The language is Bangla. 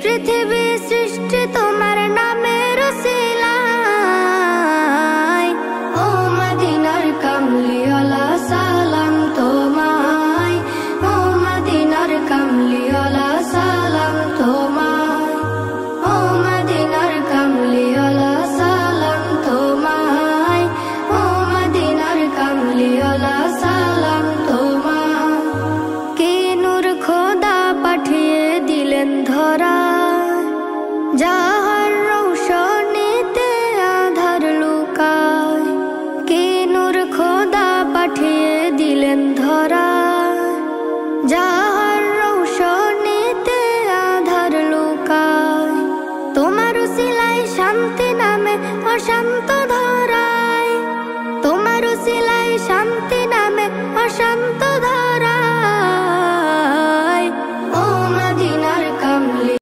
পৃথিবী সৃষ্টি তোমার নামের উসিলায়। ও মদিনার কামলিওয়ালা সালাম তোমায়, ও মদিনার কামলিওয়ালা সালাম তোমায়, ও মদিনার কামলিওয়ালা সালাম তোমায়, ও মদিনার কামলিওয়ালা সালাম তোমায়। কে নূর খোদা পাঠিয়ে দিলেন ধরা, যা